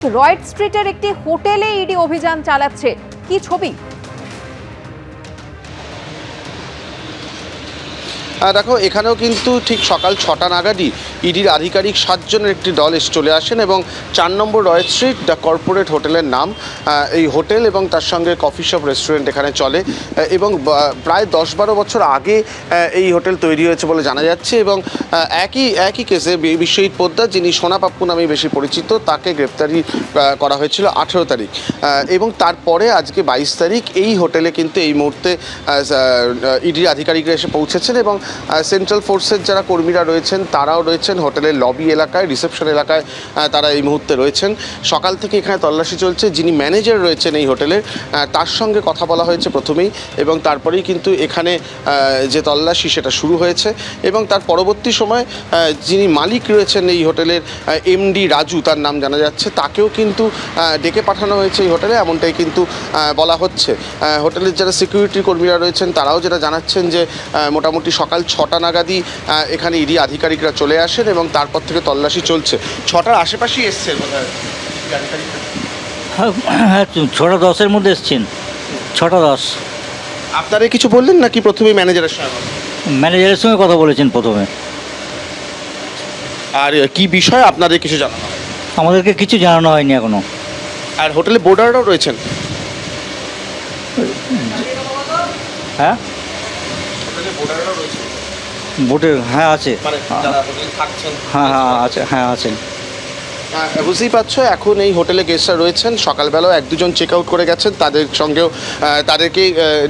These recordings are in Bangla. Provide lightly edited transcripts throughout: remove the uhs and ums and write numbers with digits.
রয়েট স্ট্রিটের একটি হোটেলে ইডি অভিযান চালাচ্ছে, কি ছবি? দেখো, এখানেও কিন্তু ঠিক সকাল 6টা নাগাদই ইডির আধিকারিক 7 জনের একটি দল এসে চলে আসেন এবং 4 নম্বর রয়েট স্ট্রিট দ্য কর্পোরেট হোটেলের নাম। এই হোটেল এবং তার সঙ্গে কফি শপ রেস্টুরেন্ট এখানে চলে এবং প্রায় 10-12 বছর আগে এই হোটেল তৈরি হয়েছে বলে জানা যাচ্ছে এবং একই কেসে বিশ্বজিৎ পোদ্দার, যিনি সোনা পাপ্পু নামে বেশি পরিচিত, তাকে গ্রেপ্তারি করা হয়েছিল 18 তারিখ এবং তারপরে আজকে 22 তারিখ এই হোটেলে কিন্তু এই মুহূর্তে ইডির আধিকারিকরা এসে পৌঁছেছেন এবং সেন্ট্রাল ফোর্সের যারা কর্মীরা রয়েছেন তারাও রয়েছেন হোটেলের লবি এলাকায়, রিসেপশন এলাকায় তারা এই মুহূর্তে রয়েছেন। সকাল থেকে এখানে তল্লাশি চলছে। যিনি ম্যানেজার রয়েছেন এই হোটেলের, তার সঙ্গে কথা বলা হয়েছে প্রথমেই এবং তারপরেই কিন্তু এখানে যে তল্লাশি সেটা শুরু হয়েছে এবং তার পরবর্তী সময় যিনি মালিক রয়েছেন এই হোটেলের এমডি রাজু, তার নাম জানা যাচ্ছে, তাকেও কিন্তু ডেকে পাঠানো হয়েছে এই হোটেলে, এমনটাই কিন্তু বলা হচ্ছে। হোটেলের যারা সিকিউরিটি কর্মীরা রয়েছেন তারাও যেটা জানাচ্ছেন যে মোটামুটি সকাল 6টা নাগাদই এখানে ইডি আধিকারিকরা চলে আসেন এবং তারপর থেকে তল্লাশি চলছে। 6টার আশেপাশেই এসছেন বোধহয় আধিকারিকরা। হ্যাঁ, 6:10-এর মধ্যে এসছেন। 6:10। আপনারা কিছু বললেন নাকি প্রথমেই ম্যানেজারের সঙ্গে? ম্যানেজারের সঙ্গে কথা বলেছেন প্রথমে। আর কি বিষয় আপনাদের কিছু জানানো? আমাদেরকে কিছু জানানো হয়নি এখনো। আর হোটেলে বোর্ডাররাও রয়েছেন? হ্যাঁ, বোটে হ্যাঁ আছে। হ্যাঁ হ্যাঁ আছে, হ্যাঁ আছেন। বুঝতেই পারছো, এখন এই হোটেলে গেস্টরা রয়েছেন। সকালবেলাও 1-2 চেক আউট করে গেছেন, তাদের সঙ্গেও তাদেরকে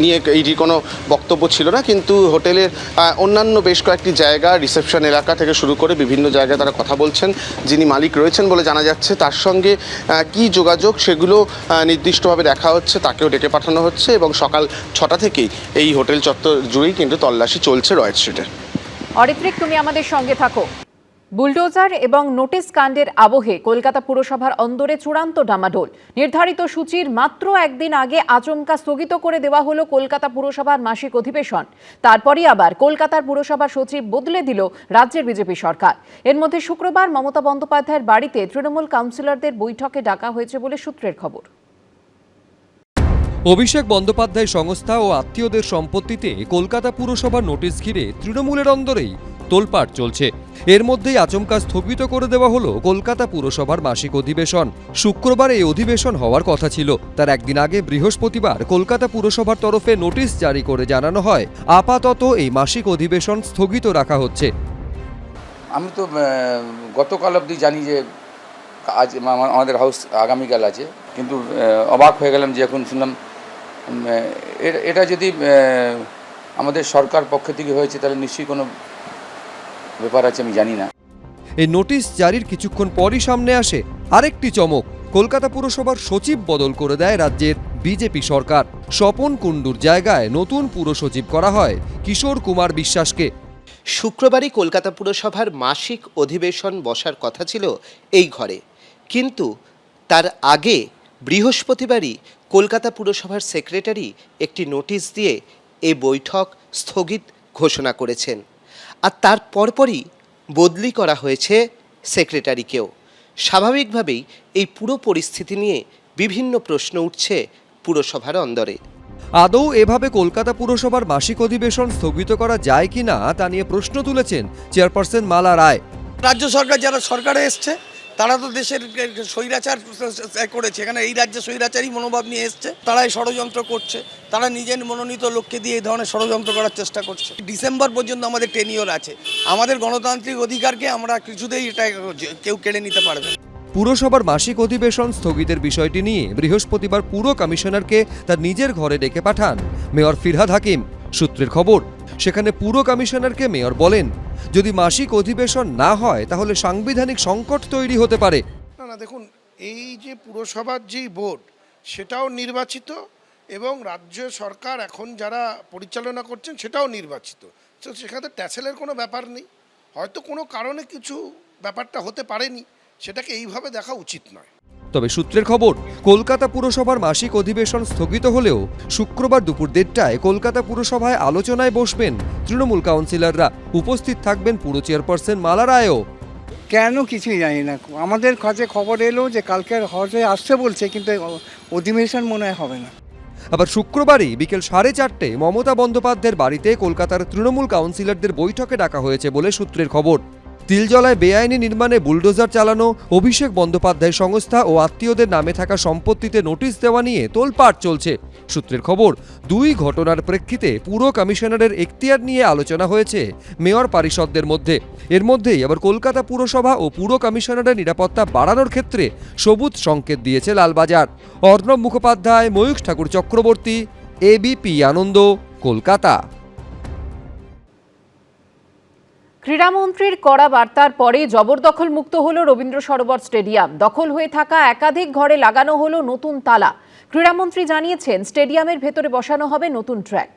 নিয়ে ইডি কোনো বক্তব্য ছিল না, কিন্তু হোটেলের অন্যান্য বেশ কয়েকটি জায়গা, রিসেপশন এলাকা থেকে শুরু করে বিভিন্ন জায়গায় তারা কথা বলছেন। যিনি মালিক রয়েছেন বলে জানা যাচ্ছে, তার সঙ্গে কি যোগাযোগ সেগুলো নির্দিষ্টভাবে দেখা হচ্ছে, তাকেও ডেকে পাঠানো হচ্ছে এবং সকাল 6টা থেকেই এই হোটেল চত্বর জুড়েই কিন্তু তল্লাশি চলছে রয়েট স্ট্রিটে। অরিত্রিক, তুমি আমাদের সঙ্গে থাকো। বুলডোজার এবং নোটিশ কাণ্ডের আবহে কলকাতা পুরসভার অন্দরে চূড়ান্ত ডামাডোল। নির্ধারিত সূচির মাত্র একদিন আগে আচমকা স্থগিত করে দেওয়া হলো কলকাতা পুরসভার মাসিক অধিবেশন। তারপরই আবার কলকাতার পুরসভার সচিব বদলে দিল রাজ্যের বিজেপি সরকার। এর মধ্যে শুক্রবার মমতা বন্দ্যোপাধ্যায়ের বাড়িতে তৃণমূল কাউন্সিলরদের বৈঠকে ডাকা হয়েছে বলে সূত্রের খবর। অভিষেক বন্দ্যোপাধ্যায় সংস্থা ও আত্মীয়দের সম্পত্তিতে কলকাতা পুরসভার নোটিশ ঘিরে তৃণমূলের অন্দরেই তোলপাড় চলছে। এর মধ্যেই আচমকা স্থগিত করে দেওয়া হলো কলকাতা পুরসভার মাসিক অধিবেশন। শুক্রবার এই অধিবেশন হওয়ার কথা ছিল, তার একদিন আগে বৃহস্পতিবার কলকাতা পুরসভার তরফে নোটিশ জারি করে জানানো হয় আপাতত এই মাসিক অধিবেশন স্থগিত রাখা হচ্ছে। আমি তো গতকাল অবধি জানি যে আজ আমাদের হাউস আগামীকাল আছে, কিন্তু অবাক হয়ে গেলাম যে এখন শুনলাম এটা যদি আমাদের সরকার পক্ষ থেকে হয়েছে তাহলে নিশ্চয়ই কোনো ব্যাপার আছে, আমি জানি না। এই নোটিশ জারির কিছুক্ষণ পরই সামনে আসে আরেকটি চমক। কলকাতা পুরসভার সচিব বদল করে দেয় রাজ্যের বিজেপি সরকার। স্বপন কুণ্ডুর জায়গায় নতুন পুরসচিব করা হয় কিশোর কুমার বিশ্বাসকে। শুক্রবারই কলকাতা পুরসভার মাসিক অধিবেশন বসার কথা ছিল এই ঘরে, কিন্তু তার আগে বৃহস্পতিবারই কলকাতা পুরসভার সেক্রেটারি একটি নোটিশ দিয়ে এই বৈঠক স্থগিত ঘোষণা করেছেন আর তার পরপরই বদলি করা হয়েছে সেক্রেটারিকেও। স্বাভাবিকভাবেই এই পুরো পরিস্থিতি নিয়ে বিভিন্ন প্রশ্ন উঠছে পুরসভার অন্দরে। আদৌ এভাবে কলকাতা পুরসভার মাসিক অধিবেশন স্থগিত করা যায় কিনা তা নিয়ে প্রশ্ন তুলেছেন চেয়ারপারসন মালা রায়। রাজ্য সরকার যারা সরকারে এসছে তারা তো দেশের স্বৈরাচার করেছে, এখানে এই রাজ্যে স্বৈরাচারই মনোভাব নিয়ে এসছে, তারাই ষড়যন্ত্র করছে, তারা নিজের মনোনীত লোককে দিয়ে এই ধরনের ষড়যন্ত্র করার চেষ্টা করছে। ডিসেম্বর পর্যন্ত আমাদের টেনিওর আছে, আমাদের গণতান্ত্রিক অধিকারকে আমরা কিছুতেই এটা কেউ কেড়ে নিতে পারবে না। পুরসভার মাসিক অধিবেশন স্থগিতের বিষয়টি নিয়ে বৃহস্পতিবার পুর কমিশনারকে তার নিজের ঘরে ডেকে পাঠান মেয়র ফিরহাদ হাকিম। সূত্রের খবর, সেখানে পুর কমিশনারকে মেয়র বলেন, যদি মাসিক অধিবেশন না হয় তাহলে সাংবিধানিক সংকট তৈরি হতে পারে। না দেখুন, এই যে পুরসভার যেই বোর্ড সেটাও নির্বাচিত এবং রাজ্য সরকার এখন যারা পরিচালনা করছেন সেটাও নির্বাচিত, তো সেখানে ট্যাসেলের কোনো ব্যাপার নেই। হয়তো কোনো কারণে কিছু ব্যাপারটা হতে পারেনি, সেটাকে এইভাবে দেখা উচিত নয়। তবে সূত্রের খবর, কলকাতা পুরসভার মাসিক অধিবেশন স্থগিত হলেও শুক্রবার দুপুর 1:30টায় কলকাতা পুরসভায় আলোচনায় বসবেন তৃণমূল কাউন্সিলররা। উপস্থিত থাকবেন পুর চেয়ারপারসন মালা রায়ও। কেন কিছুই জানি না, আমাদের কাছে খবর এলো যে কালকে হজে আসতে বলছে, কিন্তু অধিবেশন মনে হয় হবে না। আবার শুক্রবারই বিকেল 4:30 মমতা বন্দ্যোপাধ্যায়ের বাড়িতে কলকাতার তৃণমূল কাউন্সিলরদের বৈঠকে ডাকা হয়েছে বলে সূত্রের খবর। তিলজলায় বেআইনি নির্মাণে বুলডোজার চালানো, অভিষেক বন্দ্যোপাধ্যায় সংস্থা ও আত্মীয়দের নামে থাকা সম্পত্তিতে নোটিশ দেওয়া নিয়ে তোলপাড় চলছে। সূত্রের খবর, দুই ঘটনার প্রেক্ষিতে পুর কমিশনারের এখতিয়ার নিয়ে আলোচনা হয়েছে মেয়র পারিষদদের মধ্যে। এর মধ্যেই আবার কলকাতা পুরসভা ও পুর কমিশনারের নিরাপত্তা বাড়ানোর ক্ষেত্রে সবুজ সংকেত দিয়েছে লালবাজার। অর্ণব মুখোপাধ্যায়, ময়ূখ ঠাকুর চক্রবর্তী, এবিপি আনন্দ, কলকাতা। ক্রীড়ামন্ত্রীর কড়া বার্তার পরে জবরদখল মুক্ত হলো রবীন্দ্র সরোবর স্টেডিয়াম। দখল হয়ে থাকা একাধিক ঘরে লাগানো হলো নতুন তালা। ক্রীড়ামন্ত্রী জানিয়েছেন, স্টেডিয়ামের ভেতরে বসানো হবে নতুন ট্র্যাক।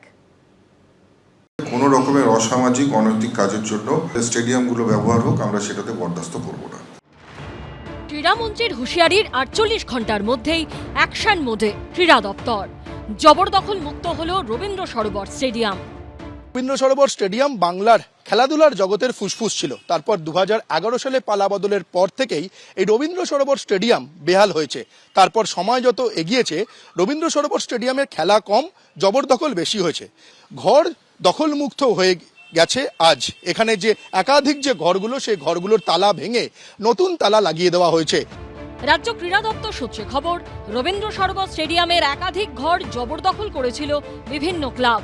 কোনো রকমের অসামাজিক অনৈতিক কাজের জন্য স্টেডিয়ামগুলো ব্যবহার হোক, আমরা সেটাতে বরদাস্ত করব না। ক্রীড়ামন্ত্রীর হুঁশিয়ারির 48 ঘন্টার মধ্যেই অ্যাকশন মোডে ক্রীড়া দপ্তর। জবরদখল মুক্ত হলো রবীন্দ্র সরোবর স্টেডিয়াম। রবীন্দ্র সরোবর স্টেডিয়াম বাংলার খেলাধুলার জগতের ফুসফুস ছিল। তারপর 2011 সালে পালা বদলের পর থেকেই এই রবীন্দ্র সরোবর স্টেডিয়াম বেহাল হয়েছে। তারপর সময় যত এগিয়েছে, রবীন্দ্র সরোবর স্টেডিয়ামের খেলা কম, জবরদখল বেশি হয়েছে। ঘর দখলমুক্ত হয়ে গেছে। আজ এখানে যে একাধিক যে ঘরগুলো, সেই ঘরগুলোর তালা ভেঙে নতুন তালা লাগিয়ে দেওয়া হয়েছে। রাজ্য ক্রীড়া দপ্তর সূত্রে খবর, রবীন্দ্র সরোবর স্টেডিয়ামের একাধিক ঘর জবরদখল করেছিল বিভিন্ন ক্লাব,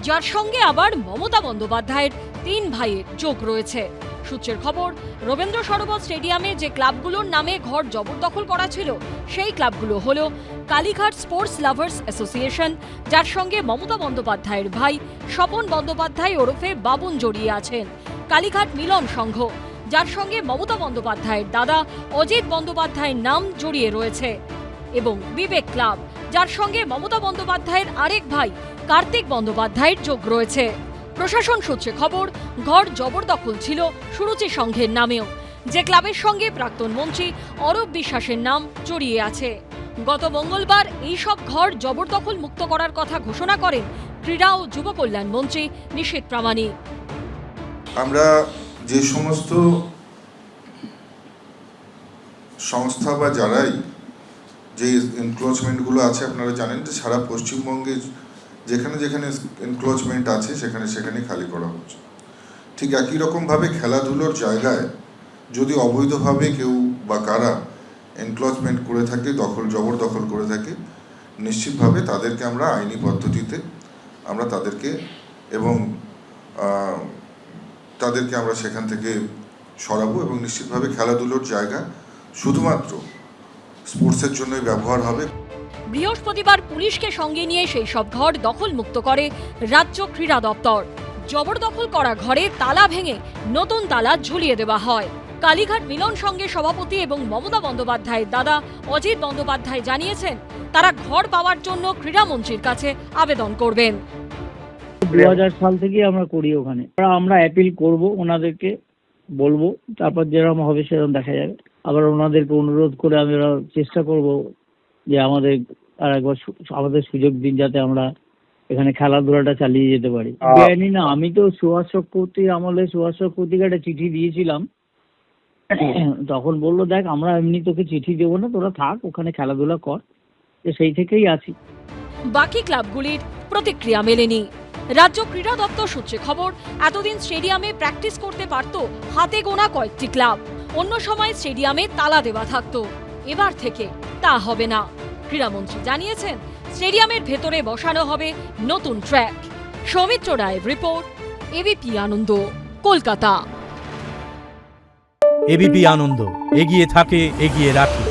যার সঙ্গে আবার মমতা বন্দ্যোপাধ্যায়ের 3 ভাইয়ের যোগ রয়েছে। সূত্রের খবর, রবীন্দ্র সরোবর স্টেডিয়ামে যে ক্লাবগুলোর নামে ঘর জবরদখল করা ছিল, সেই ক্লাবগুলো হলো কালীঘাট স্পোর্টস লাভার্স অ্যাসোসিয়েশন, যার সঙ্গে মমতা বন্দ্যোপাধ্যায়ের ভাই স্বপন বন্দ্যোপাধ্যায় ওরফে বাবুন জড়িয়ে আছেন। কালীঘাট মিলন সংঘ, যার সঙ্গে মমতা বন্দ্যোপাধ্যায়ের দাদা অজিত বন্দ্যোপাধ্যায়ের নাম জড়িয়ে রয়েছে, এবং বিবেক ক্লাব, যার সঙ্গে মমতা বন্দ্যোপাধ্যায়ের আরেক ভাই কার্তিক বন্দ্যোপাধ্যায়ের যোগ রয়েছে। প্রশাসন সূত্রে খবর, ঘর জবরদখল ছিল সুরুচি সংঘের নামেও, যে ক্লাবের সঙ্গে প্রাক্তন মন্ত্রী অরূপ বিশ্বাসের নাম জড়িয়ে আছে। গত মঙ্গলবার এই সব ঘর জবরদখল মুক্ত করার কথা ঘোষণা করেন ক্রীড়া ও যুব কল্যাণ মন্ত্রী নিশীথ প্রামাণিক। আমরা যে সমস্ত সংস্থা বা যারাই যে এনক্রোচমেন্টগুলো আছে, আপনারা জানেন যে সারা পশ্চিমবঙ্গে যেখানে যেখানে এনক্রোচমেন্ট আছে সেখানে সেখানে খালি করা হচ্ছে। ঠিক একই রকমভাবে খেলাধুলোর জায়গায় যদি অবৈধভাবে কেউ বা কারা এনক্রোচমেন্ট করে থাকে, জবরদখল করে থাকে, নিশ্চিতভাবে তাদেরকে আমরা আইনি পদ্ধতিতে আমরা তাদেরকে আমরা সেখান থেকে সরাবো, এবং নিশ্চিতভাবে খেলাধুলোর জায়গা শুধুমাত্র স্পোর্টসের জন্যই ব্যবহার হবে। বৃহস্পতিবার পুলিশকে সঙ্গে নিয়ে সেই সব ঘর দখল মুক্ত করে রাজ্য ক্রীড়া দপ্তর। জবরদখল করা ঘরে তালা ভেঙে নতুন তালা ঝুলিয়ে দেওয়া হয়। কালীঘাট মিলন সংঘের সভাপতি এবং মমতা বন্দ্যোপাধ্যায়ের দাদা অজিত বন্দ্যোপাধ্যায় জানিয়েছেন, তারা ঘর পাওয়ার জন্য ক্রীড়ামন্ত্রীর কাছে আবেদন করবেন। 2000 সাল থেকে আমরা করি ওখানে, আমরা অ্যাপিল করব, ওনাদেরকে বলবো, তারপর যেরকম হবে সেরকম দেখা যাবে। আবার ওনাদেরকে অনুরোধ করে আমরা চেষ্টা করব যে আমাদের আর একবার আমাদের সুযোগ দিন, যাতে আমরা এখানে খেলাধুলাটা চালিয়ে যেতে পারি। বেআইনি না, আমি তো সুভাষ চক্রবর্তীর আমলে সুভাষ চক্রবর্তীকে একটা চিঠি দিয়েছিলাম, তখন বললো, দেখ আমরা এমনি তোকে চিঠি দেবো না, তোরা থাক ওখানে খেলাধুলা কর, সেই থেকেই আছি। বাকি ক্লাবগুলির প্রতিক্রিয়া মেলেনি। রাজ্য ক্রীড়া দপ্তর সূত্রে খবর, এতদিন স্টেডিয়ামে প্র্যাকটিস করতে পারত হাতে গোনা কয়েকটি ক্লাব, অন্য সময় স্টেডিয়ামে তালা দেওয়া থাকতো। এবার থেকে তা হবে না। ক্রীড়ামন্ত্রী জানিয়েছেন, স্টেডিয়ামের ভেতরে বসানো হবে নতুন ট্র্যাক। সৌমিত্র রায়ের রিপোর্ট, এবিপি আনন্দ, কলকাতা। এবিপি আনন্দ, এগিয়ে থাকে, এগিয়ে রাখে।